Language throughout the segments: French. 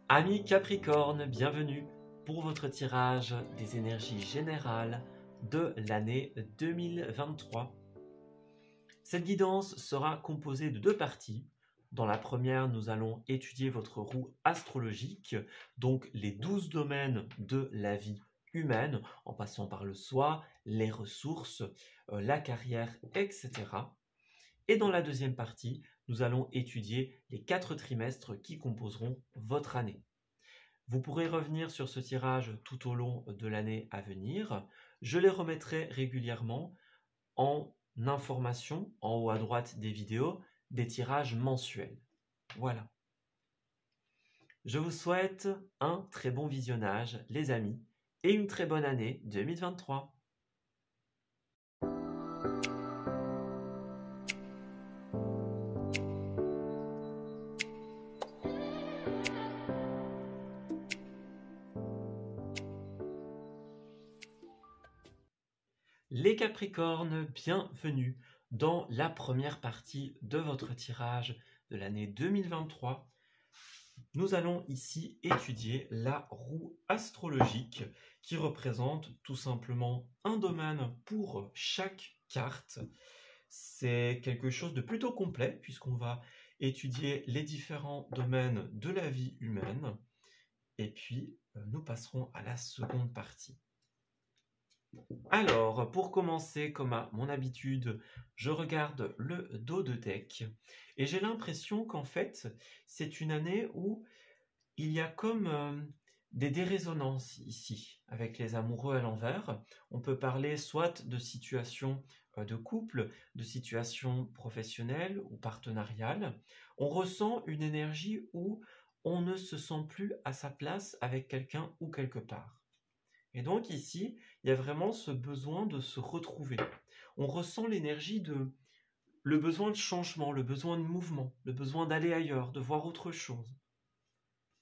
Amis Capricorne, bienvenue pour votre tirage des énergies générales de l'année 2023. Cette guidance sera composée de deux parties. Dans la première, nous allons étudier votre roue astrologique, donc les 12 domaines de la vie humaine, en passant par le soi, les ressources, la carrière, etc. Et dans la deuxième partie, nous allons étudier les 4 trimestres qui composeront votre année. Vous pourrez revenir sur ce tirage tout au long de l'année à venir. Je les remettrai régulièrement en information, en haut à droite des vidéos, des tirages mensuels. Voilà. Je vous souhaite un très bon visionnage, les amis, et une très bonne année 2023. Les Capricornes, bienvenue dans la première partie de votre tirage de l'année 2023. Nous allons ici étudier la roue astrologique qui représente tout simplement un domaine pour chaque carte. C'est quelque chose de plutôt complet puisqu'on va étudier les différents domaines de la vie humaine et puis nous passerons à la seconde partie. Alors, pour commencer, comme à mon habitude, je regarde le dos de deck et j'ai l'impression qu'en fait, c'est une année où il y a comme des dérésonances ici, avec les amoureux à l'envers. On peut parler soit de situations de couple, de situations professionnelles ou partenariales. On ressent une énergie où on ne se sent plus à sa place avec quelqu'un ou quelque part. Et donc ici, il y a vraiment ce besoin de se retrouver. On ressent l'énergie de le besoin de changement, le besoin de mouvement, le besoin d'aller ailleurs, de voir autre chose.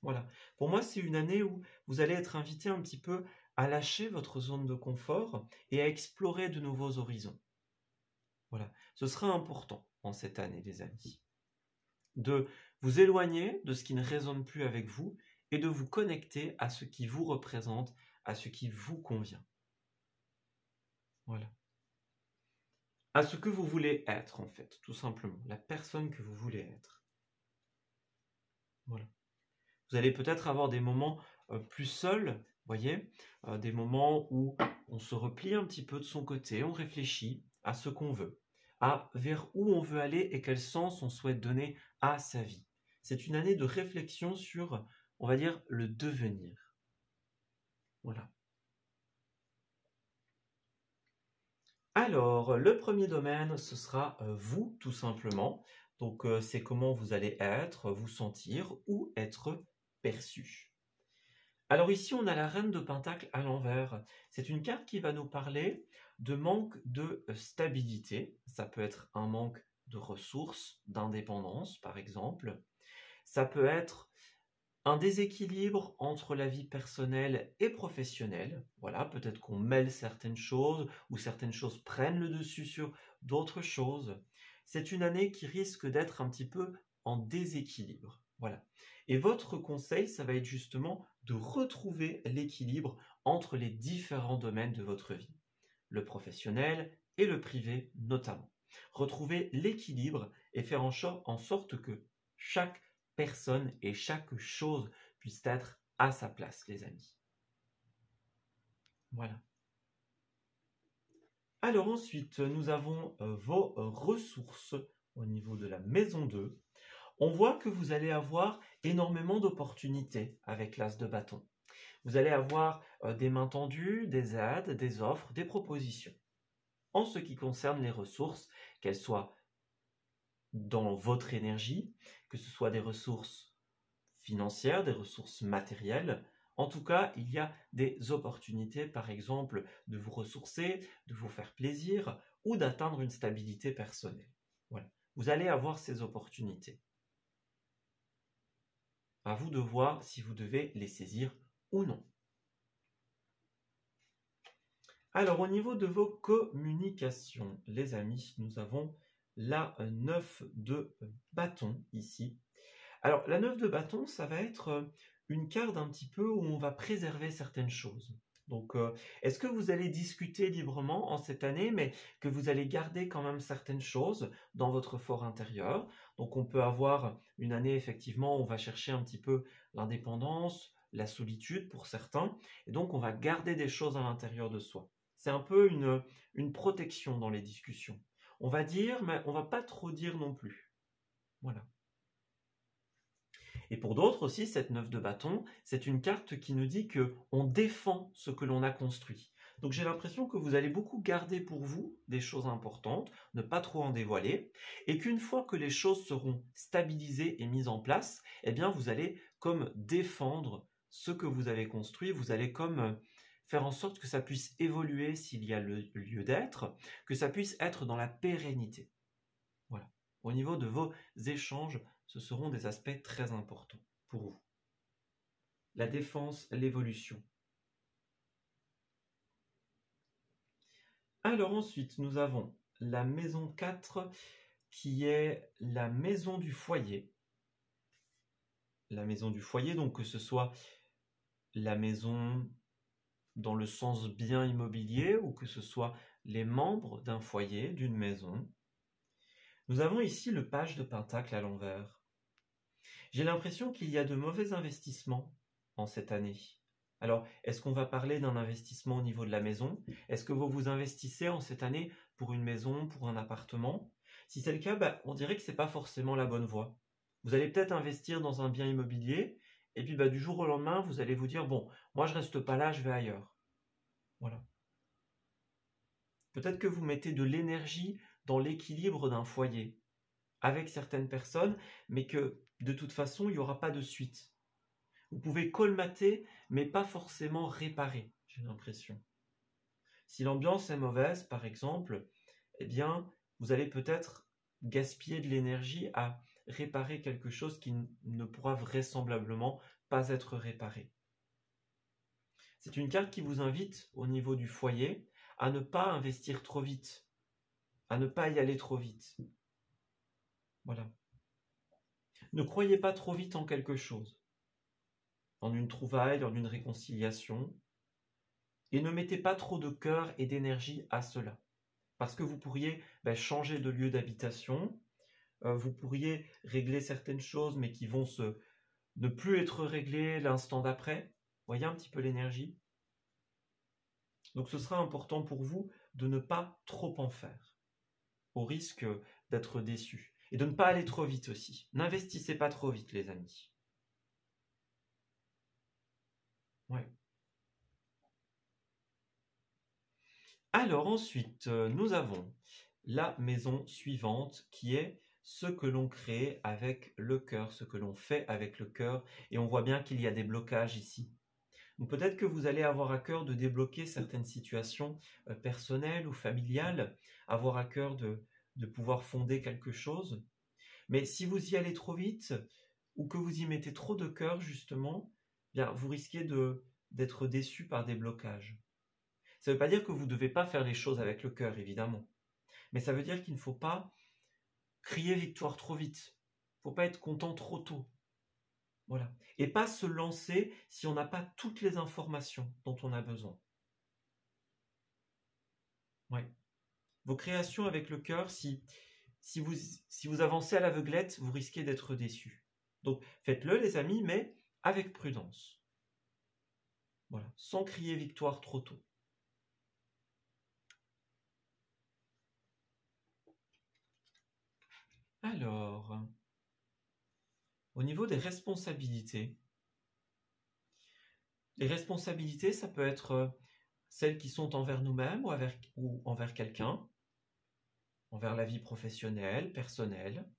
Voilà. Pour moi, c'est une année où vous allez être invité un petit peu à lâcher votre zone de confort et à explorer de nouveaux horizons. Voilà. Ce sera important en cette année, les amis. De vous éloigner de ce qui ne résonne plus avec vous et de vous connecter à ce qui vous représente, à ce qui vous convient. Voilà. À ce que vous voulez être, en fait, tout simplement. La personne que vous voulez être. Voilà. Vous allez peut-être avoir des moments plus seuls, voyez, des moments où on se replie un petit peu de son côté, on réfléchit à ce qu'on veut, à vers où on veut aller et quel sens on souhaite donner à sa vie. C'est une année de réflexion sur, on va dire, le devenir. Voilà. Alors, le premier domaine, ce sera vous, tout simplement. Donc, c'est comment vous allez être, vous sentir ou être perçu. Alors ici, on a la reine de Pentacle à l'envers. C'est une carte qui va nous parler de manque de stabilité. Ça peut être un manque de ressources, d'indépendance, par exemple. Ça peut être un déséquilibre entre la vie personnelle et professionnelle. Voilà, peut-être qu'on mêle certaines choses ou certaines choses prennent le dessus sur d'autres choses. C'est une année qui risque d'être un petit peu en déséquilibre. Voilà. Et votre conseil, ça va être justement de retrouver l'équilibre entre les différents domaines de votre vie, le professionnel et le privé notamment. Retrouver l'équilibre et faire en sorte que chaque personne et chaque chose puisse être à sa place, les amis. Voilà. Alors ensuite, nous avons vos ressources au niveau de la maison 2. On voit que vous allez avoir énormément d'opportunités avec l'as de bâton. Vous allez avoir des mains tendues, des aides, des offres, des propositions. En ce qui concerne les ressources, qu'elles soient dans votre énergie, que ce soit des ressources financières, des ressources matérielles. En tout cas, il y a des opportunités, par exemple, de vous ressourcer, de vous faire plaisir ou d'atteindre une stabilité personnelle. Voilà. Vous allez avoir ces opportunités. À vous de voir si vous devez les saisir ou non. Alors, au niveau de vos communications, les amis, nous avons la 9 de bâton ici. Alors, la 9 de bâton, ça va être une carte un petit peu où on va préserver certaines choses. Donc, est-ce que vous allez discuter librement en cette année, mais que vous allez garder quand même certaines choses dans votre fort intérieur? Donc, on peut avoir une année, effectivement, où on va chercher un petit peu l'indépendance, la solitude pour certains, et donc on va garder des choses à l'intérieur de soi. C'est un peu une protection dans les discussions. On va dire, mais on va pas trop dire non plus. Voilà. Et pour d'autres aussi, cette 9 de bâton, c'est une carte qui nous dit que on défend ce que l'on a construit. Donc j'ai l'impression que vous allez beaucoup garder pour vous des choses importantes, ne pas trop en dévoiler, et qu'une fois que les choses seront stabilisées et mises en place, eh bien vous allez comme défendre ce que vous avez construit, vous allez comme faire en sorte que ça puisse évoluer s'il y a le lieu d'être, que ça puisse être dans la pérennité. Voilà. Au niveau de vos échanges, ce seront des aspects très importants pour vous. La défense, l'évolution. Alors ensuite, nous avons la maison 4 qui est la maison du foyer. La maison du foyer, donc que ce soit la maison dans le sens bien immobilier ou que ce soit les membres d'un foyer, d'une maison. Nous avons ici le page de Pentacle à l'envers. J'ai l'impression qu'il y a de mauvais investissements en cette année. Alors, est-ce qu'on va parler d'un investissement au niveau de la maison? Est-ce que vous vous investissez en cette année pour une maison, pour un appartement? Si c'est le cas, on dirait que ce n'est pas forcément la bonne voie. Vous allez peut-être investir dans un bien immobilier, et puis du jour au lendemain, vous allez vous dire, bon, moi je reste pas là, je vais ailleurs. Voilà. Peut-être que vous mettez de l'énergie dans l'équilibre d'un foyer avec certaines personnes, mais que de toute façon, il n'y aura pas de suite. Vous pouvez colmater, mais pas forcément réparer, j'ai l'impression. Si l'ambiance est mauvaise, par exemple, eh bien, vous allez peut-être gaspiller de l'énergie à réparer quelque chose qui ne pourra vraisemblablement pas être réparé. C'est une carte qui vous invite, au niveau du foyer, à ne pas investir trop vite, à ne pas y aller trop vite. Voilà. Ne croyez pas trop vite en quelque chose, en une trouvaille, en une réconciliation, et ne mettez pas trop de cœur et d'énergie à cela. Parce que vous pourriez changer de lieu d'habitation, vous pourriez régler certaines choses, mais qui vont ne plus être réglées l'instant d'après. Voyez un petit peu l'énergie. Donc ce sera important pour vous de ne pas trop en faire, au risque d'être déçu. Et de ne pas aller trop vite aussi. N'investissez pas trop vite, les amis. Ouais. Alors ensuite, nous avons la maison suivante qui est ce que l'on crée avec le cœur, ce que l'on fait avec le cœur. Et on voit bien qu'il y a des blocages ici. Donc peut-être que vous allez avoir à cœur de débloquer certaines situations personnelles ou familiales, avoir à cœur de pouvoir fonder quelque chose. Mais si vous y allez trop vite ou que vous y mettez trop de cœur, justement, bien, vous risquez d'être déçu par des blocages. Ça ne veut pas dire que vous ne devez pas faire les choses avec le cœur, évidemment. Mais ça veut dire qu'il ne faut pas crier victoire trop vite. Il ne faut pas être content trop tôt. Voilà. Et pas se lancer si on n'a pas toutes les informations dont on a besoin. Ouais. Vos créations avec le cœur, si vous avancez à l'aveuglette, vous risquez d'être déçu. Donc faites-le les amis, mais avec prudence. Voilà. Sans crier victoire trop tôt. Alors, au niveau des responsabilités, les responsabilités, ça peut être celles qui sont envers nous-mêmes ou envers quelqu'un, envers la vie professionnelle, personnelle.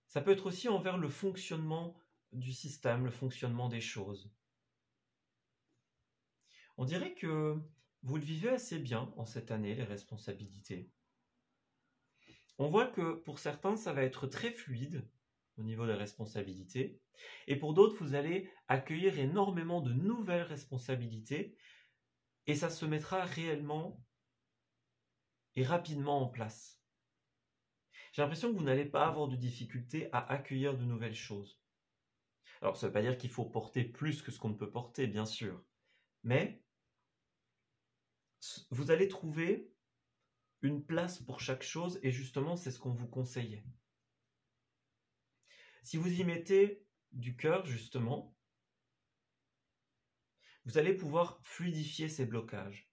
Ça peut être aussi envers le fonctionnement du système, le fonctionnement des choses. On dirait que vous le vivez assez bien en cette année, les responsabilités. On voit que pour certains, ça va être très fluide au niveau des responsabilités. Et pour d'autres, vous allez accueillir énormément de nouvelles responsabilités et ça se mettra réellement et rapidement en place. J'ai l'impression que vous n'allez pas avoir de difficulté à accueillir de nouvelles choses. Alors, ça ne veut pas dire qu'il faut porter plus que ce qu'on ne peut porter, bien sûr. Mais vous allez trouver une place pour chaque chose et justement, c'est ce qu'on vous conseillait. Si vous y mettez du cœur, justement, vous allez pouvoir fluidifier ces blocages.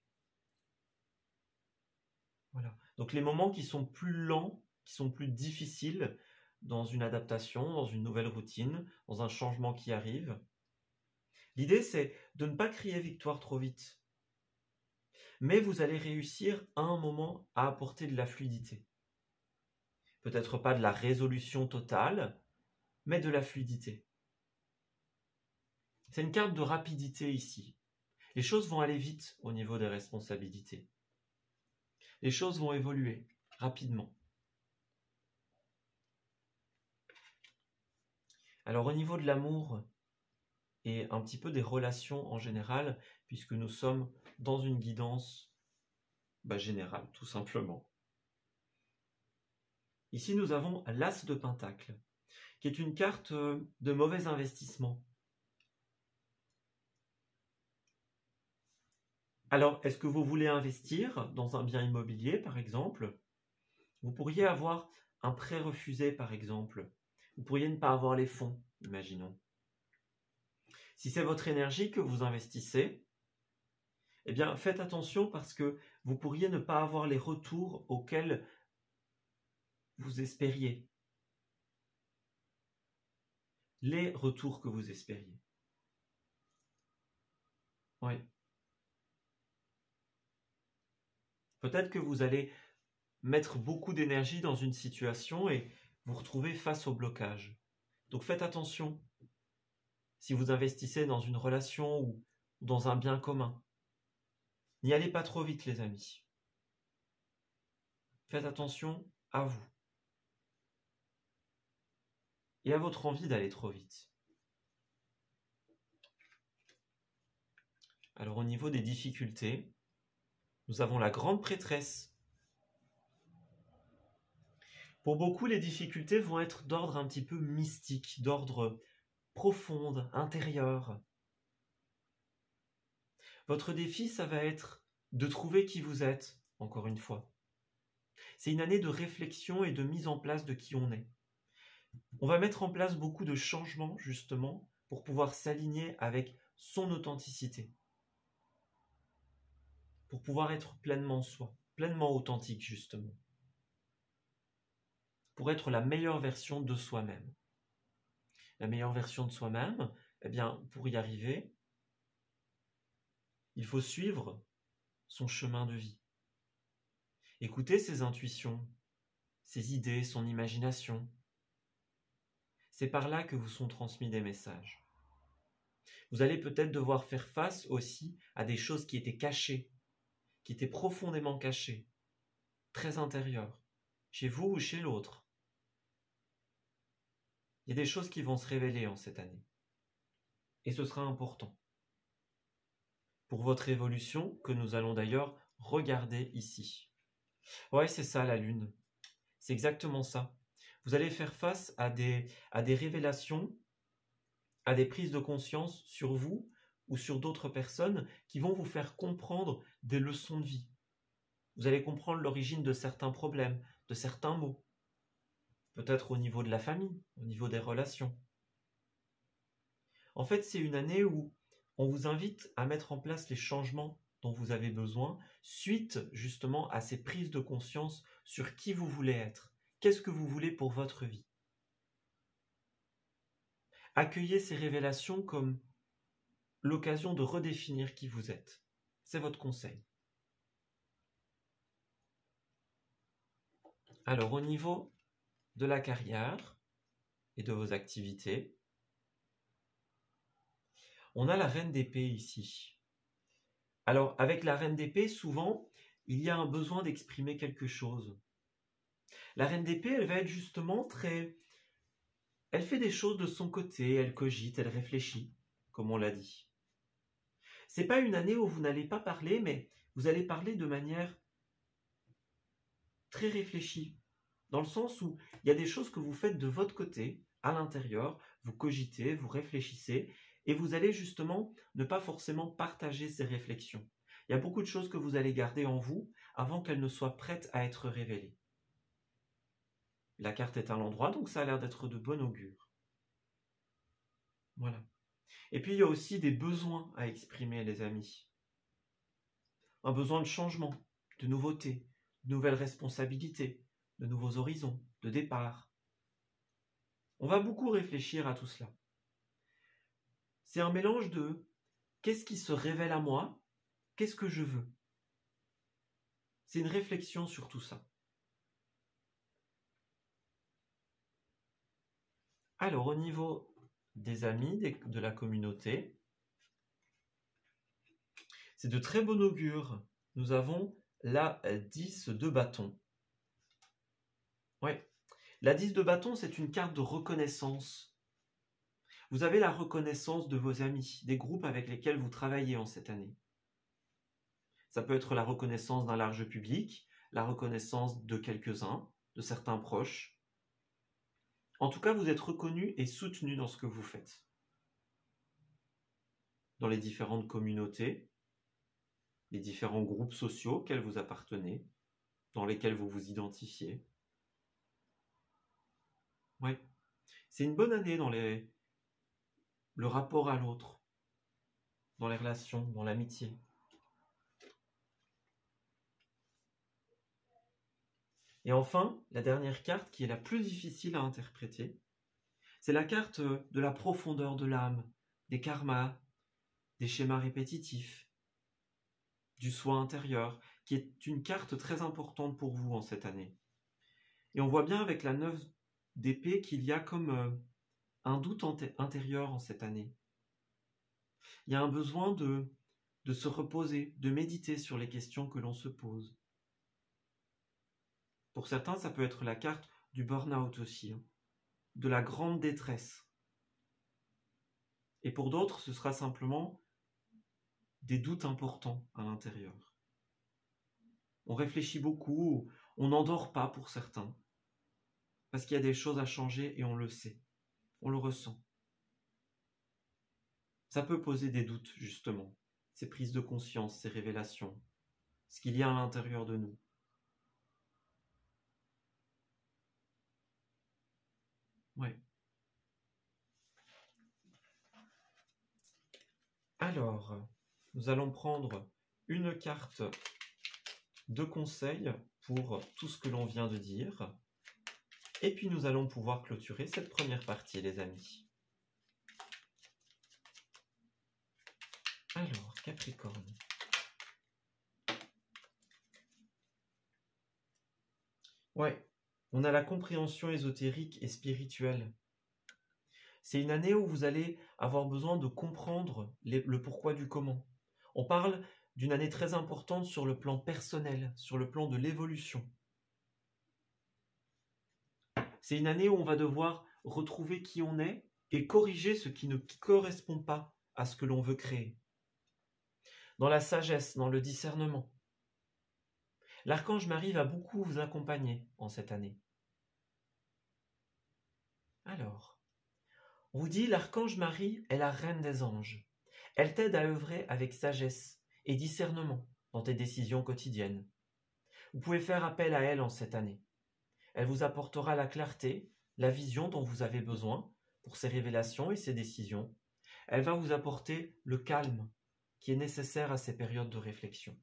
Voilà. Donc les moments qui sont plus lents, qui sont plus difficiles dans une adaptation, dans une nouvelle routine, dans un changement qui arrive, l'idée c'est de ne pas crier victoire trop vite. Mais vous allez réussir à un moment à apporter de la fluidité. Peut-être pas de la résolution totale, mais de la fluidité. C'est une carte de rapidité ici. Les choses vont aller vite au niveau des responsabilités. Les choses vont évoluer rapidement. Alors au niveau de l'amour et un petit peu des relations en général, puisque nous sommes dans une guidance générale, tout simplement. Ici, nous avons l'As de Pentacle, qui est une carte de mauvais investissement. Alors, est-ce que vous voulez investir dans un bien immobilier, par exemple? Vous pourriez avoir un prêt refusé, par exemple. Vous pourriez ne pas avoir les fonds, imaginons. Si c'est votre énergie que vous investissez, eh bien, faites attention parce que vous pourriez ne pas avoir les retours auxquels vous espériez. Les retours que vous espériez. Oui. Peut-être que vous allez mettre beaucoup d'énergie dans une situation et vous retrouver face au blocage. Donc faites attention. Si vous investissez dans une relation ou dans un bien commun, n'y allez pas trop vite, les amis. Faites attention à vous et à votre envie d'aller trop vite. Alors au niveau des difficultés, nous avons la grande prêtresse. Pour beaucoup, les difficultés vont être d'ordre un petit peu mystique, d'ordre profond, intérieur. Votre défi, ça va être de trouver qui vous êtes, encore une fois. C'est une année de réflexion et de mise en place de qui on est. On va mettre en place beaucoup de changements, justement, pour pouvoir s'aligner avec son authenticité. Pour pouvoir être pleinement soi, pleinement authentique, justement. Pour être la meilleure version de soi-même. La meilleure version de soi-même, eh bien, pour y arriver, il faut suivre son chemin de vie. Écouter ses intuitions, ses idées, son imagination. C'est par là que vous sont transmis des messages. Vous allez peut-être devoir faire face aussi à des choses qui étaient cachées, qui étaient profondément cachées, très intérieures, chez vous ou chez l'autre. Il y a des choses qui vont se révéler en cette année. Et ce sera important. Pour votre évolution, que nous allons d'ailleurs regarder ici. Ouais, c'est ça la Lune. C'est exactement ça. Vous allez faire face à des révélations, à des prises de conscience sur vous ou sur d'autres personnes qui vont vous faire comprendre des leçons de vie. Vous allez comprendre l'origine de certains problèmes, de certains maux. Peut-être au niveau de la famille, au niveau des relations. En fait, c'est une année où on vous invite à mettre en place les changements dont vous avez besoin suite justement à ces prises de conscience sur qui vous voulez être. Qu'est-ce que vous voulez pour votre vie? Accueillez ces révélations comme l'occasion de redéfinir qui vous êtes. C'est votre conseil. Alors, au niveau de la carrière et de vos activités, on a la reine d'épée ici. Alors, avec la reine d'épée, souvent, il y a un besoin d'exprimer quelque chose. La reine d'épée, elle va être justement très... Elle fait des choses de son côté, elle cogite, elle réfléchit, comme on l'a dit. C'est pas une année où vous n'allez pas parler, mais vous allez parler de manière très réfléchie, dans le sens où il y a des choses que vous faites de votre côté, à l'intérieur, vous cogitez, vous réfléchissez, et vous allez justement ne pas forcément partager ces réflexions. Il y a beaucoup de choses que vous allez garder en vous avant qu'elles ne soient prêtes à être révélées. La carte est à l'endroit, donc ça a l'air d'être de bon augure. Voilà. Et puis il y a aussi des besoins à exprimer, les amis. Un besoin de changement, de nouveauté, de nouvelles responsabilités, de nouveaux horizons, de départ. On va beaucoup réfléchir à tout cela. C'est un mélange de qu'est-ce qui se révèle à moi, qu'est-ce que je veux. C'est une réflexion sur tout ça. Alors, au niveau des amis, de la communauté, c'est de très bon augure. Nous avons la 10 de bâton. Ouais. La 10 de bâton, c'est une carte de reconnaissance. Vous avez la reconnaissance de vos amis, des groupes avec lesquels vous travaillez en cette année. Ça peut être la reconnaissance d'un large public, la reconnaissance de quelques-uns, de certains proches. En tout cas, vous êtes reconnu et soutenu dans ce que vous faites. Dans les différentes communautés, les différents groupes sociaux auxquels vous appartenez, dans lesquels vous vous identifiez. Oui, c'est une bonne année dans le rapport à l'autre, dans les relations, dans l'amitié. Et enfin, la dernière carte qui est la plus difficile à interpréter, c'est la carte de la profondeur de l'âme, des karmas, des schémas répétitifs, du soi intérieur, qui est une carte très importante pour vous en cette année. Et on voit bien avec la 9 d'épée qu'il y a comme un doute intérieur en cette année. Il y a un besoin de se reposer, de méditer sur les questions que l'on se pose. Pour certains, ça peut être la carte du burn-out aussi, de la grande détresse. Et pour d'autres, ce sera simplement des doutes importants à l'intérieur. On réfléchit beaucoup, on n'endort pas pour certains, parce qu'il y a des choses à changer et on le sait, on le ressent. Ça peut poser des doutes, justement, ces prises de conscience, ces révélations, ce qu'il y a à l'intérieur de nous. Ouais. Alors, nous allons prendre une carte de conseil pour tout ce que l'on vient de dire. Et puis nous allons pouvoir clôturer cette première partie, les amis. Alors, Capricorne. Ouais, on a la compréhension ésotérique et spirituelle. C'est une année où vous allez avoir besoin de comprendre le pourquoi du comment. On parle d'une année très importante sur le plan personnel, sur le plan de l'évolution. C'est une année où on va devoir retrouver qui on est et corriger ce qui ne correspond pas à ce que l'on veut créer. Dans la sagesse, dans le discernement. L'archange Marie va beaucoup vous accompagner en cette année. Alors, on vous dit, l'archange Marie est la reine des anges. Elle t'aide à œuvrer avec sagesse et discernement dans tes décisions quotidiennes. Vous pouvez faire appel à elle en cette année. Elle vous apportera la clarté, la vision dont vous avez besoin pour ces révélations et ces décisions. Elle va vous apporter le calme qui est nécessaire à ces périodes de réflexion.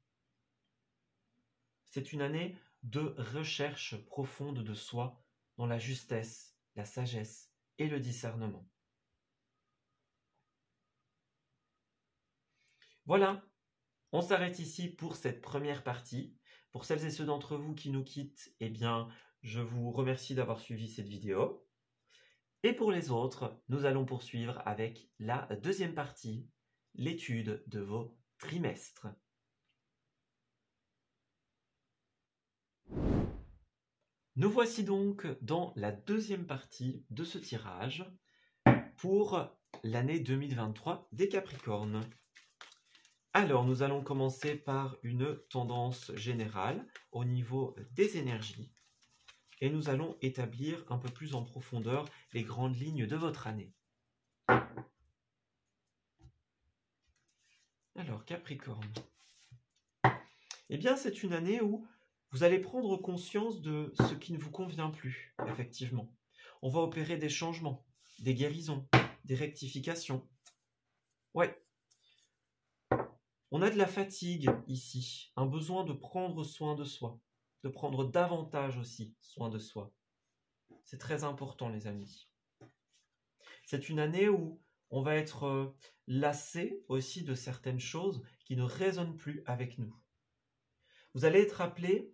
C'est une année de recherche profonde de soi dans la justesse, la sagesse et le discernement. Voilà, on s'arrête ici pour cette première partie. Pour celles et ceux d'entre vous qui nous quittent, eh bien, je vous remercie d'avoir suivi cette vidéo. Et pour les autres, nous allons poursuivre avec la deuxième partie, l'étude de vos trimestres. Nous voici donc dans la deuxième partie de ce tirage pour l'année 2023 des Capricornes. Alors, nous allons commencer par une tendance générale au niveau des énergies. et nous allons établir un peu plus en profondeur les grandes lignes de votre année. Alors, Capricorne. Eh bien, c'est une année où vous allez prendre conscience de ce qui ne vous convient plus, effectivement. On va opérer des changements, des guérisons, des rectifications. Ouais. On a de la fatigue ici, un besoin de prendre soin de soi, de prendre davantage aussi soin de soi. C'est très important, les amis. C'est une année où on va être lassé aussi de certaines choses qui ne résonnent plus avec nous. Vous allez être appelé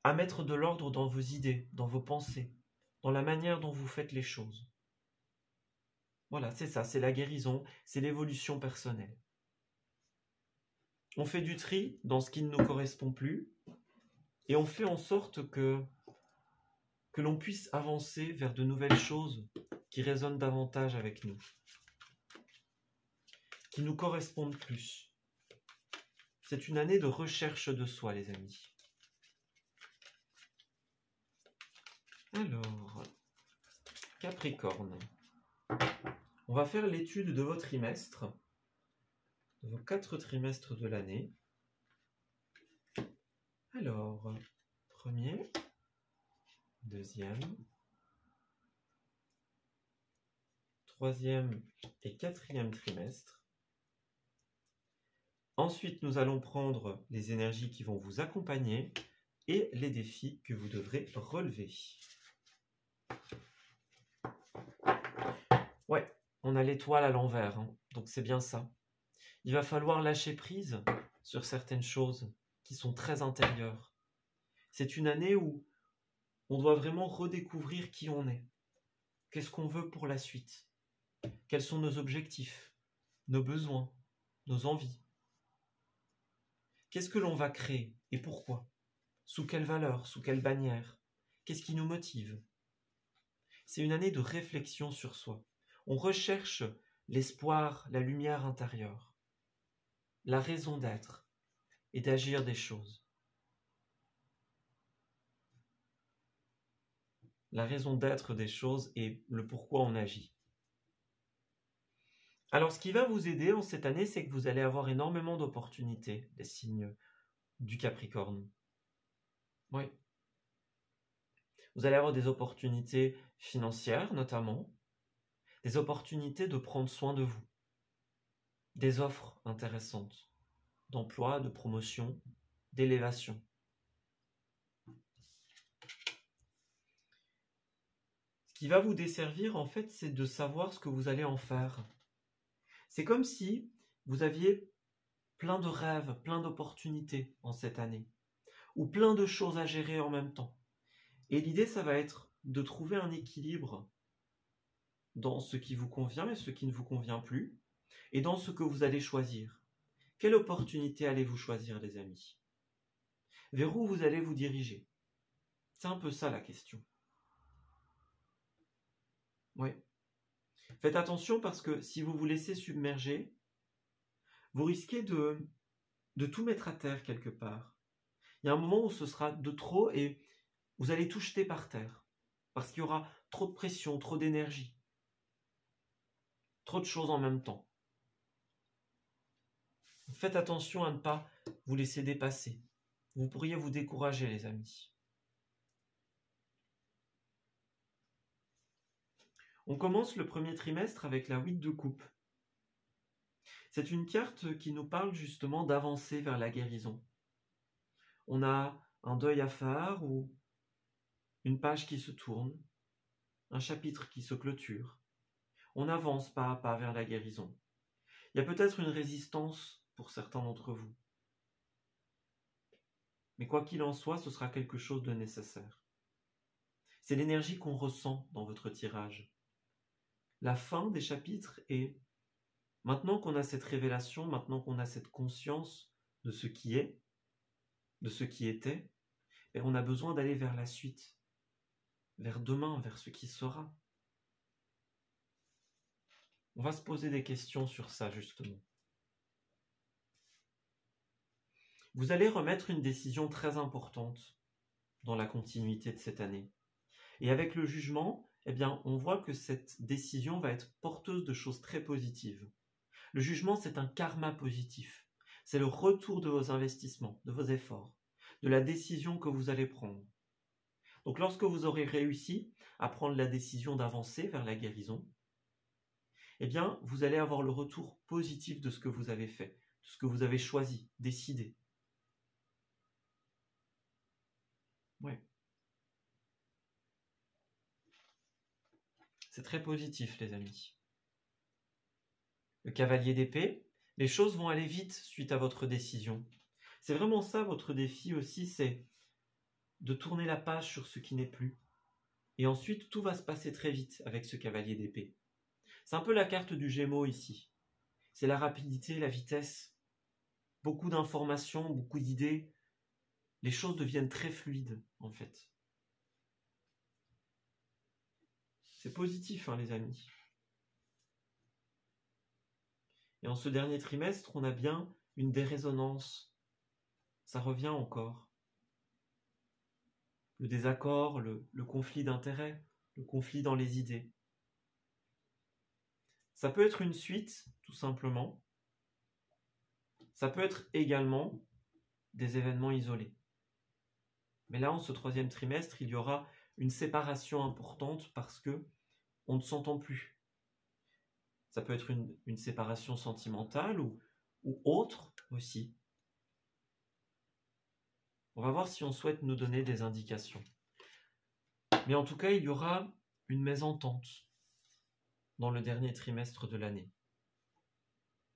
à mettre de l'ordre dans vos idées, dans vos pensées, dans la manière dont vous faites les choses. Voilà, c'est ça, c'est la guérison, c'est l'évolution personnelle. On fait du tri dans ce qui ne nous correspond plus et on fait en sorte que l'on puisse avancer vers de nouvelles choses qui résonnent davantage avec nous, qui nous correspondent plus. C'est une année de recherche de soi, les amis. Alors, Capricorne, on va faire l'étude de vos trimestres, de vos 4 trimestres de l'année. Alors, premier, deuxième, troisième et quatrième trimestre. Ensuite, nous allons prendre les énergies qui vont vous accompagner et les défis que vous devrez relever. Ouais, on a l'étoile à l'envers, hein, donc c'est bien ça. Il va falloir lâcher prise sur certaines choses qui sont très intérieures. C'est une année où on doit vraiment redécouvrir qui on est. Qu'est-ce qu'on veut pour la suite? Quels sont nos objectifs, nos besoins, nos envies? Qu'est-ce que l'on va créer et pourquoi? Sous quelle valeur, sous quelle bannière? Qu'est-ce qui nous motive? C'est une année de réflexion sur soi. On recherche l'espoir, la lumière intérieure, la raison d'être et d'agir des choses. La raison d'être des choses et le pourquoi on agit. Alors, ce qui va vous aider en cette année, c'est que vous allez avoir énormément d'opportunités, les signes du Capricorne. Oui. Vous allez avoir des opportunités financières, notamment, des opportunités de prendre soin de vous, des offres intéressantes, d'emploi, de promotion, d'élévation. Ce qui va vous desservir, en fait, c'est de savoir ce que vous allez en faire. C'est comme si vous aviez plein de rêves, plein d'opportunités en cette année, ou plein de choses à gérer en même temps. Et l'idée, ça va être de trouver un équilibre dans ce qui vous convient et ce qui ne vous convient plus, et dans ce que vous allez choisir. Quelle opportunité allez-vous choisir, les amis? Vers où vous allez vous diriger? C'est un peu ça la question. Oui. Faites attention parce que si vous vous laissez submerger, vous risquez de tout mettre à terre quelque part. Il y a un moment où ce sera de trop et vous allez tout jeter par terre. Parce qu'il y aura trop de pression, trop d'énergie. Trop de choses en même temps. Faites attention à ne pas vous laisser dépasser. Vous pourriez vous décourager, les amis. On commence le premier trimestre avec la 8 de coupe. C'est une carte qui nous parle justement d'avancer vers la guérison. On a un deuil à faire ou une page qui se tourne, un chapitre qui se clôture. On avance pas à pas vers la guérison. Il y a peut-être une résistance pour certains d'entre vous. Mais quoi qu'il en soit, ce sera quelque chose de nécessaire. C'est l'énergie qu'on ressent dans votre tirage. La fin des chapitres est, maintenant qu'on a cette révélation, maintenant qu'on a cette conscience de ce qui est, de ce qui était, et on a besoin d'aller vers la suite, vers demain, vers ce qui sera. On va se poser des questions sur ça, justement. Vous allez remettre une décision très importante dans la continuité de cette année. Et avec le jugement, eh bien, on voit que cette décision va être porteuse de choses très positives. Le jugement, c'est un karma positif. C'est le retour de vos investissements, de vos efforts, de la décision que vous allez prendre. Donc lorsque vous aurez réussi à prendre la décision d'avancer vers la guérison, eh bien, vous allez avoir le retour positif de ce que vous avez fait, de ce que vous avez choisi, décidé. Ouais. C'est très positif, les amis. Le cavalier d'épée, les choses vont aller vite suite à votre décision. C'est vraiment ça votre défi aussi, c'est de tourner la page sur ce qui n'est plus. Et ensuite, tout va se passer très vite avec ce cavalier d'épée. C'est un peu la carte du Gémeaux ici. C'est la rapidité, la vitesse, beaucoup d'informations, beaucoup d'idées. Les choses deviennent très fluides, en fait. C'est positif, hein, les amis. Et en ce dernier trimestre, on a bien une dérésonance. Ça revient encore. Le désaccord, le conflit d'intérêts, le conflit dans les idées. Ça peut être une suite, tout simplement. Ça peut être également des événements isolés. Mais là, en ce troisième trimestre, il y aura une séparation importante parce que on ne s'entend plus. Ça peut être une séparation sentimentale ou autre aussi. On va voir si on souhaite nous donner des indications. Mais en tout cas, il y aura une mésentente dans le dernier trimestre de l'année.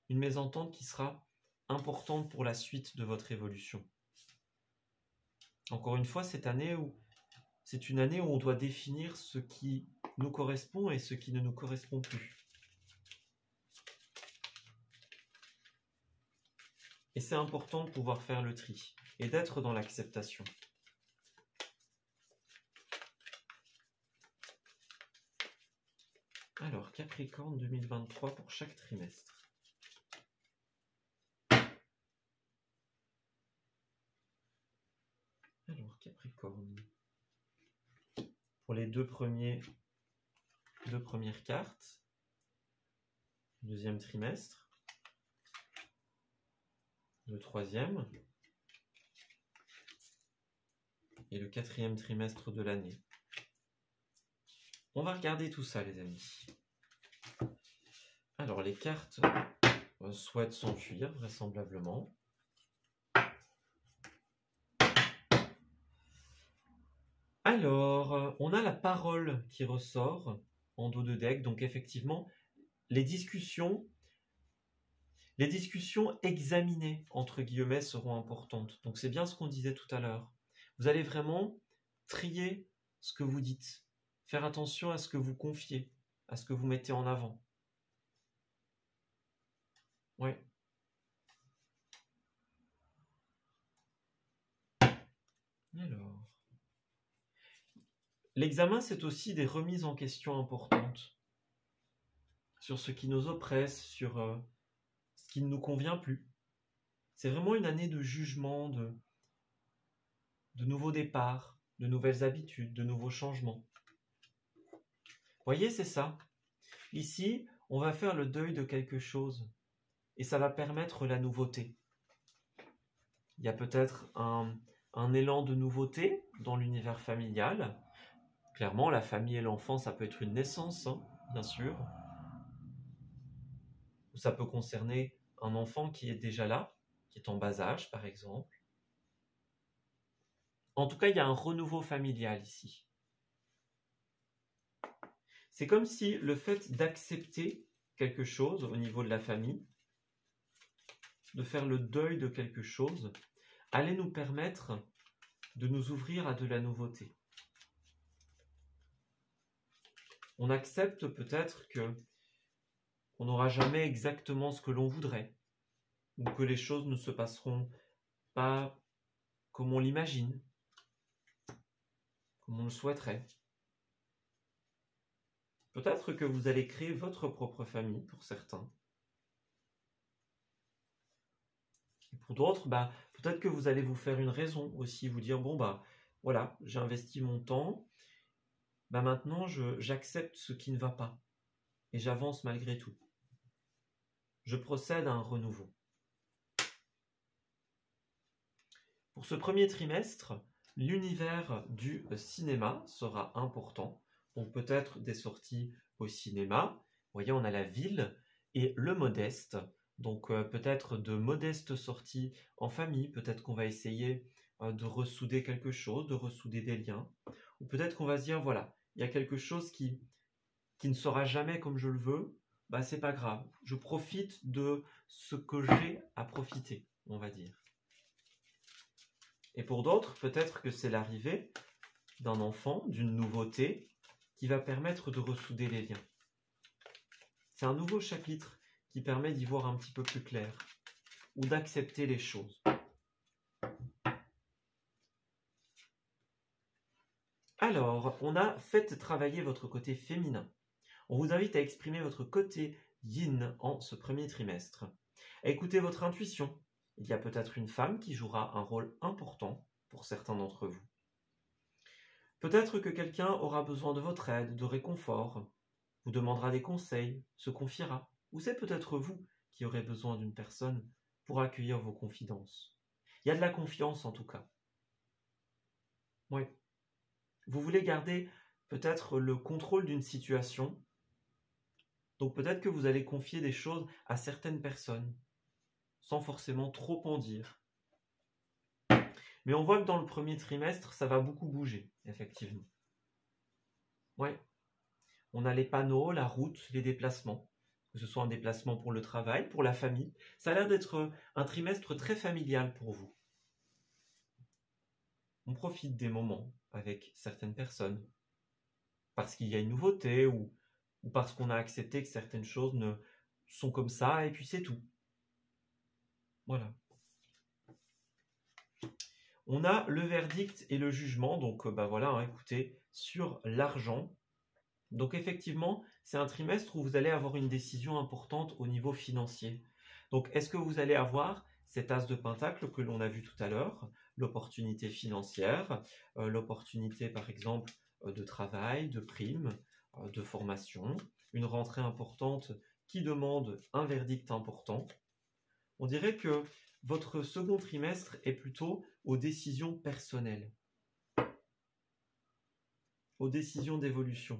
Une mésentente qui sera importante pour la suite de votre évolution. Encore une fois, c'est une année où on doit définir ce qui nous correspond et ce qui ne nous correspond plus. Et c'est important de pouvoir faire le tri et d'être dans l'acceptation. Alors, Capricorne 2023 pour chaque trimestre. Alors, Capricorne. Pour les deux premières cartes, deuxième trimestre, le troisième et le quatrième trimestre de l'année. On va regarder tout ça, les amis. Alors, les cartes souhaitent s'enfuir, vraisemblablement. Alors, on a la parole qui ressort en dos de deck. Donc, effectivement, les discussions examinées, entre guillemets, seront importantes. Donc, c'est bien ce qu'on disait tout à l'heure. Vous allez vraiment trier ce que vous dites. Faire attention à ce que vous confiez, à ce que vous mettez en avant. Ouais. Alors. L'examen, c'est aussi des remises en question importantes sur ce qui nous oppresse, sur ce qui ne nous convient plus. C'est vraiment une année de jugement, de nouveaux départs, de nouvelles habitudes, de nouveaux changements. Vous voyez, c'est ça. Ici, on va faire le deuil de quelque chose et ça va permettre la nouveauté. Il y a peut-être un élan de nouveauté dans l'univers familial. Clairement, la famille et l'enfant, ça peut être une naissance, hein, bien sûr. Ou ça peut concerner un enfant qui est déjà là, qui est en bas âge, par exemple. En tout cas, il y a un renouveau familial ici. C'est comme si le fait d'accepter quelque chose au niveau de la famille, de faire le deuil de quelque chose, allait nous permettre de nous ouvrir à de la nouveauté. On accepte peut-être qu'on n'aura jamais exactement ce que l'on voudrait, ou que les choses ne se passeront pas comme on l'imagine, comme on le souhaiterait. Peut-être que vous allez créer votre propre famille pour certains. Et pour d'autres, peut-être que vous allez vous faire une raison aussi, vous dire, bon, voilà, j'ai investi mon temps, bah maintenant j'accepte ce qui ne va pas et j'avance malgré tout. Je procède à un renouveau. Pour ce premier trimestre, l'univers du cinéma sera important. Donc peut-être des sorties au cinéma. Vous voyez, on a la ville et le modeste. Donc peut-être de modestes sorties en famille. Peut-être qu'on va essayer de ressouder quelque chose, de ressouder des liens. Ou peut-être qu'on va se dire, voilà, il y a quelque chose qui ne sera jamais comme je le veux. Bah, c'est pas grave. Je profite de ce que j'ai à profiter, on va dire. Et pour d'autres, peut-être que c'est l'arrivée d'un enfant, d'une nouveauté, qui va permettre de ressouder les liens. C'est un nouveau chapitre qui permet d'y voir un petit peu plus clair, ou d'accepter les choses. Alors, on a fait travailler votre côté féminin. On vous invite à exprimer votre côté yin en ce premier trimestre. À écouter votre intuition. Il y a peut-être une femme qui jouera un rôle important pour certains d'entre vous. Peut-être que quelqu'un aura besoin de votre aide, de réconfort, vous demandera des conseils, se confiera, ou c'est peut-être vous qui aurez besoin d'une personne pour accueillir vos confidences. Il y a de la confiance en tout cas. Oui. Vous voulez garder peut-être le contrôle d'une situation, donc peut-être que vous allez confier des choses à certaines personnes, sans forcément trop en dire. Mais on voit que dans le premier trimestre, ça va beaucoup bouger, effectivement. Oui. On a les panneaux, la route, les déplacements, que ce soit un déplacement pour le travail, pour la famille. Ça a l'air d'être un trimestre très familial pour vous. On profite des moments avec certaines personnes, parce qu'il y a une nouveauté ou parce qu'on a accepté que certaines choses ne sont comme ça et puis c'est tout. Voilà. On a le verdict et le jugement, donc voilà, hein, écoutez, sur l'argent. Donc effectivement, c'est un trimestre où vous allez avoir une décision importante au niveau financier. Donc est-ce que vous allez avoir cet as de pentacle que l'on a vu tout à l'heure, l'opportunité financière, l'opportunité par exemple de travail, de prime, de formation, une rentrée importante qui demande un verdict important. On dirait que votre second trimestre est plutôt aux décisions personnelles, aux décisions d'évolution.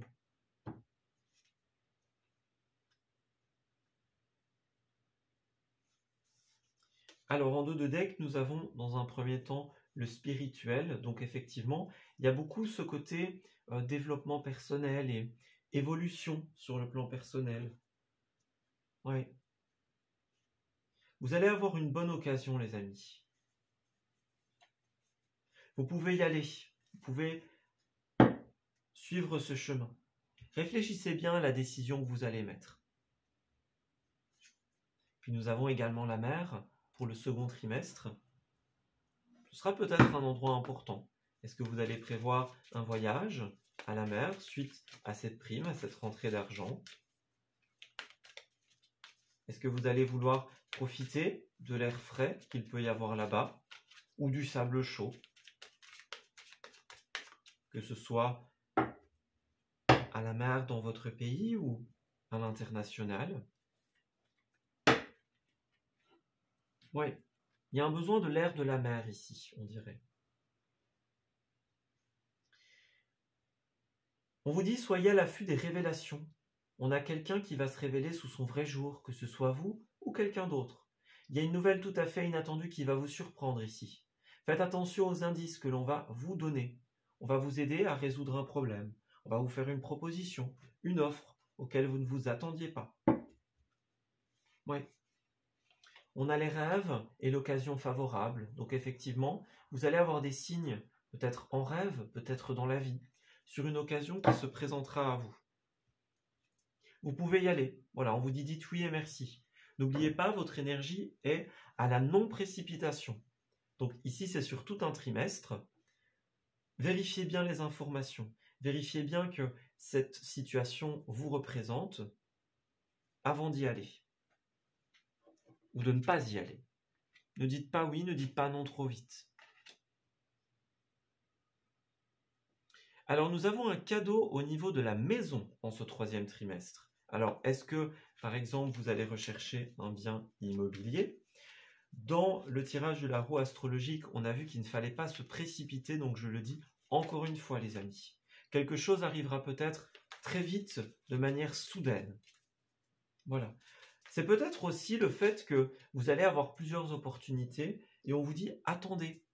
Alors en dos de deck, nous avons dans un premier temps le spirituel. Donc effectivement, il y a beaucoup ce côté développement personnel et évolution sur le plan personnel. Oui. Vous allez avoir une bonne occasion, les amis. Vous pouvez y aller. Vous pouvez suivre ce chemin. Réfléchissez bien à la décision que vous allez mettre. Puis nous avons également la mer pour le second trimestre. Ce sera peut-être un endroit important. Est-ce que vous allez prévoir un voyage à la mer suite à cette prime, à cette rentrée d'argent? Est-ce que vous allez vouloir profiter de l'air frais qu'il peut y avoir là-bas ou du sable chaud? Que ce soit à la mer dans votre pays ou à l'international? Oui, il y a un besoin de l'air de la mer ici, on dirait. On vous dit, soyez à l'affût des révélations. On a quelqu'un qui va se révéler sous son vrai jour, que ce soit vous ou quelqu'un d'autre. Il y a une nouvelle tout à fait inattendue qui va vous surprendre ici. Faites attention aux indices que l'on va vous donner. On va vous aider à résoudre un problème. On va vous faire une proposition, une offre auquel vous ne vous attendiez pas. Oui. On a les rêves et l'occasion favorable. Donc effectivement, vous allez avoir des signes, peut-être en rêve, peut-être dans la vie, sur une occasion qui se présentera à vous. Vous pouvez y aller. Voilà, on vous dit dites oui et merci. N'oubliez pas, votre énergie est à la non-précipitation. Donc ici, c'est sur tout un trimestre. Vérifiez bien les informations. Vérifiez bien que cette situation vous représente avant d'y aller. Ou de ne pas y aller. Ne dites pas oui, ne dites pas non trop vite. Alors, nous avons un cadeau au niveau de la maison en ce troisième trimestre. Alors, est-ce que, par exemple, vous allez rechercher un bien immobilier? Dans le tirage de la roue astrologique, on a vu qu'il ne fallait pas se précipiter, donc je le dis encore une fois, les amis. Quelque chose arrivera peut-être très vite, de manière soudaine. Voilà. C'est peut-être aussi le fait que vous allez avoir plusieurs opportunités et on vous dit attendez,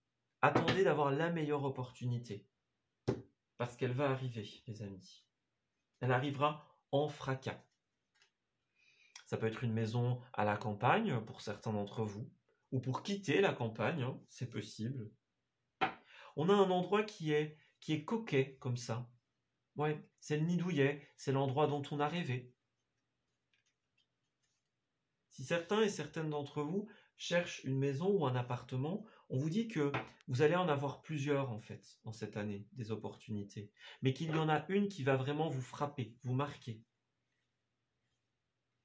attendez d'avoir la meilleure opportunité. Parce qu'elle va arriver, les amis. Elle arrivera en fracas. Ça peut être une maison à la campagne pour certains d'entre vous, ou pour quitter la campagne, hein, c'est possible. On a un endroit qui est coquet comme ça. Ouais, c'est le nid douillet, c'est l'endroit dont on a rêvé. Si certains et certaines d'entre vous cherchent une maison ou un appartement, on vous dit que vous allez en avoir plusieurs en fait dans cette année, des opportunités. Mais qu'il y en a une qui va vraiment vous frapper, vous marquer.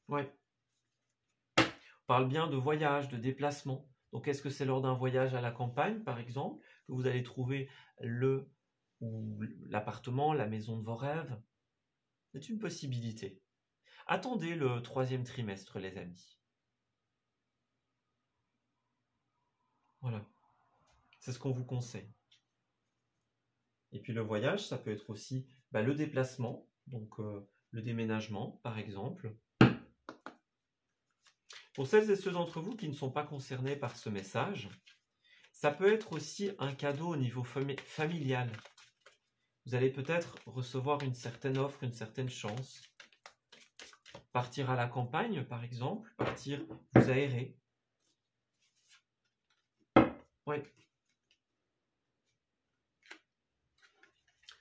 Ouais. On parle bien de voyage, de déplacement. Donc est-ce que c'est lors d'un voyage à la campagne, par exemple, que vous allez trouver l'appartement, la maison de vos rêves? C'est une possibilité. Attendez le troisième trimestre, les amis. Voilà. C'est ce qu'on vous conseille. Et puis le voyage, ça peut être aussi le déplacement, donc le déménagement, par exemple. Pour celles et ceux d'entre vous qui ne sont pas concernés par ce message, ça peut être aussi un cadeau au niveau familial. Vous allez peut-être recevoir une certaine offre, une certaine chance. Partir à la campagne, par exemple, partir vous aérer. Oui.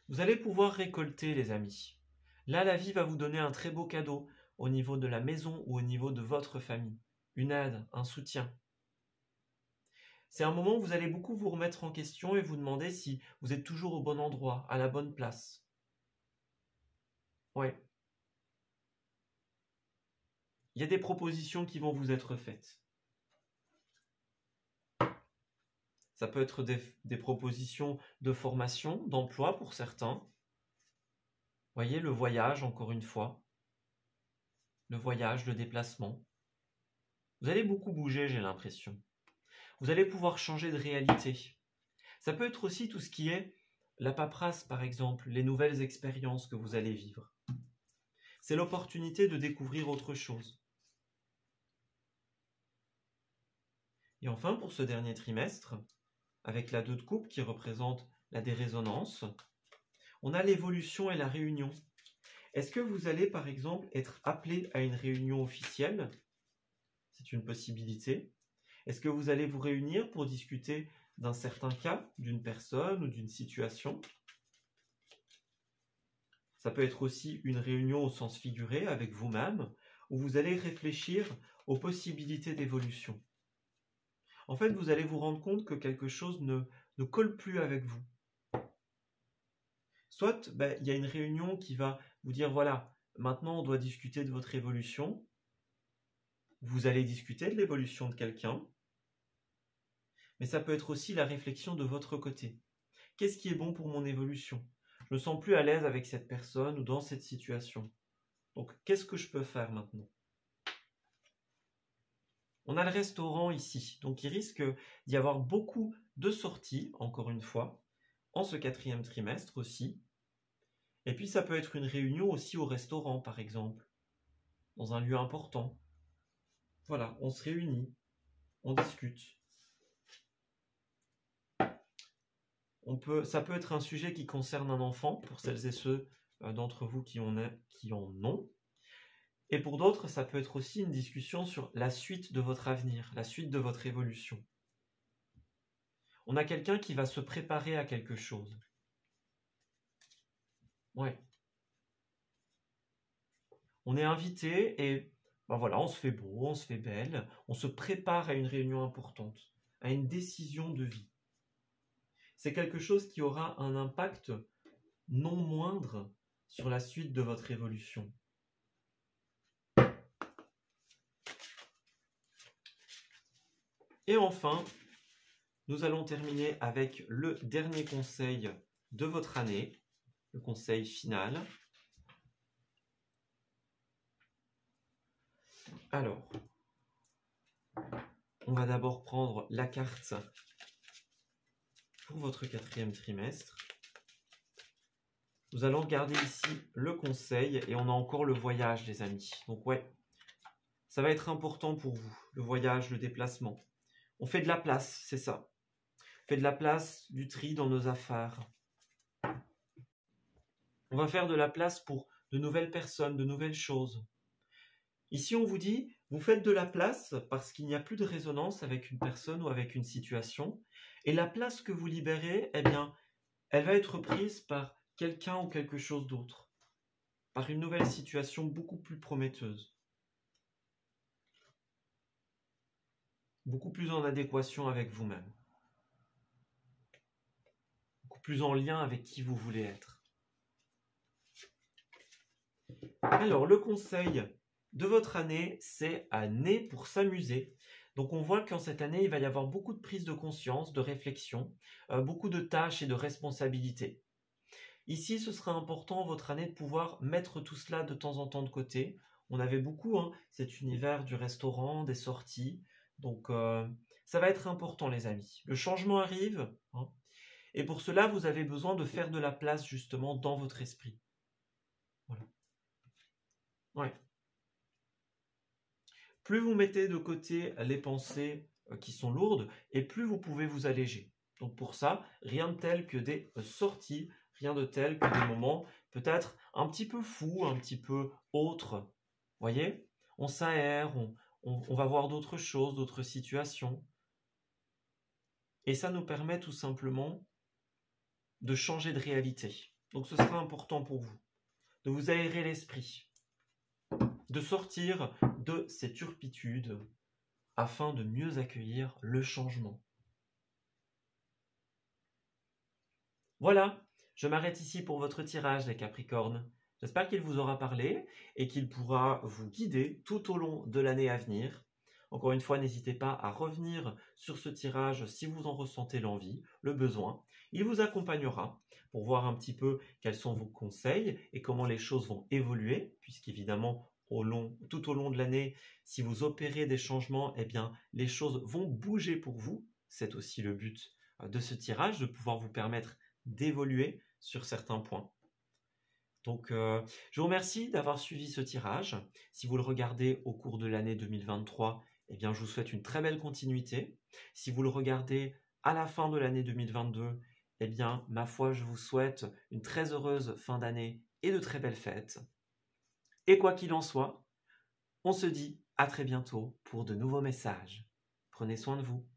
Vous allez pouvoir récolter, les amis. Là, la vie va vous donner un très beau cadeau au niveau de la maison ou au niveau de votre famille. Une aide, un soutien. C'est un moment où vous allez beaucoup vous remettre en question et vous demander si vous êtes toujours au bon endroit, à la bonne place. Ouais. Il y a des propositions qui vont vous être faites. Ça peut être des propositions de formation, d'emploi pour certains. Voyez, le voyage, encore une fois. Le voyage, le déplacement. Vous allez beaucoup bouger, j'ai l'impression. Vous allez pouvoir changer de réalité. Ça peut être aussi tout ce qui est la paperasse, par exemple, les nouvelles expériences que vous allez vivre. C'est l'opportunité de découvrir autre chose. Et enfin, pour ce dernier trimestre, avec la 2 de coupe qui représente la dérésonance, on a l'évolution et la réunion. Est-ce que vous allez, par exemple, être appelé à une réunion officielle? C'est une possibilité. Est-ce que vous allez vous réunir pour discuter d'un certain cas, d'une personne ou d'une situation? Ça peut être aussi une réunion au sens figuré avec vous-même, où vous allez réfléchir aux possibilités d'évolution. En fait, vous allez vous rendre compte que quelque chose ne colle plus avec vous. Soit il y a une réunion qui va vous dire, voilà, maintenant on doit discuter de votre évolution. Vous allez discuter de l'évolution de quelqu'un. Mais ça peut être aussi la réflexion de votre côté. Qu'est-ce qui est bon pour mon évolution? Je me sens plus à l'aise avec cette personne ou dans cette situation. Donc, qu'est-ce que je peux faire maintenant? On a le restaurant ici, donc il risque d'y avoir beaucoup de sorties, encore une fois, en ce 4e trimestre aussi. Et puis ça peut être une réunion aussi au restaurant, par exemple, dans un lieu important. Voilà, on se réunit, on discute. Ça peut être un sujet qui concerne un enfant, pour celles et ceux d'entre vous qui en ont. Et pour d'autres, ça peut être aussi une discussion sur la suite de votre avenir, la suite de votre évolution. On a quelqu'un qui va se préparer à quelque chose. Ouais. On est invité et voilà, on se fait beau, on se fait belle, on se prépare à une réunion importante, à une décision de vie. C'est quelque chose qui aura un impact non moindre sur la suite de votre évolution. Et enfin, nous allons terminer avec le dernier conseil de votre année. le conseil final. Alors, on va d'abord prendre la carte pour votre 4e trimestre. Nous allons regarder ici le conseil et on a encore le voyage, les amis. Donc ouais, ça va être important pour vous, le voyage, le déplacement. On fait de la place, c'est ça. On fait de la place, du tri dans nos affaires. On va faire de la place pour de nouvelles personnes, de nouvelles choses. Ici, on vous dit, vous faites de la place parce qu'il n'y a plus de résonance avec une personne ou avec une situation. Et la place que vous libérez, eh bien, elle va être prise par quelqu'un ou quelque chose d'autre, par une nouvelle situation beaucoup plus prometteuse, beaucoup plus en adéquation avec vous-même, beaucoup plus en lien avec qui vous voulez être. Alors, le conseil de votre année, c'est année pour s'amuser. Donc on voit qu'en cette année, il va y avoir beaucoup de prise de conscience, de réflexion, beaucoup de tâches et de responsabilités. Ici, ce sera important, votre année, de pouvoir mettre tout cela de temps en temps de côté. On avait beaucoup cet univers du restaurant, des sorties. Donc ça va être important, les amis. Le changement arrive. Et pour cela, vous avez besoin de faire de la place, justement, dans votre esprit. Voilà. Ouais. Plus vous mettez de côté les pensées qui sont lourdes, et plus vous pouvez vous alléger. Donc pour ça, rien de tel que des sorties, rien de tel que des moments peut-être un petit peu fous, un petit peu autres. Voyez, on s'aère, on va voir d'autres choses, d'autres situations. Et ça nous permet tout simplement de changer de réalité. Donc ce sera important pour vous, de vous aérer l'esprit, de sortir de ces turpitudes afin de mieux accueillir le changement. Voilà, je m'arrête ici pour votre tirage, les Capricornes. J'espère qu'il vous aura parlé et qu'il pourra vous guider tout au long de l'année à venir. Encore une fois, n'hésitez pas à revenir sur ce tirage si vous en ressentez l'envie, le besoin. Il vous accompagnera pour voir un petit peu quels sont vos conseils et comment les choses vont évoluer, puisqu'évidemment, tout au long de l'année, si vous opérez des changements, eh bien, les choses vont bouger pour vous. C'est aussi le but de ce tirage, de pouvoir vous permettre d'évoluer sur certains points. Donc, je vous remercie d'avoir suivi ce tirage. Si vous le regardez au cours de l'année 2023, eh bien, je vous souhaite une très belle continuité. Si vous le regardez à la fin de l'année 2022, eh bien, ma foi, je vous souhaite une très heureuse fin d'année et de très belles fêtes. Et quoi qu'il en soit, on se dit à très bientôt pour de nouveaux messages. Prenez soin de vous.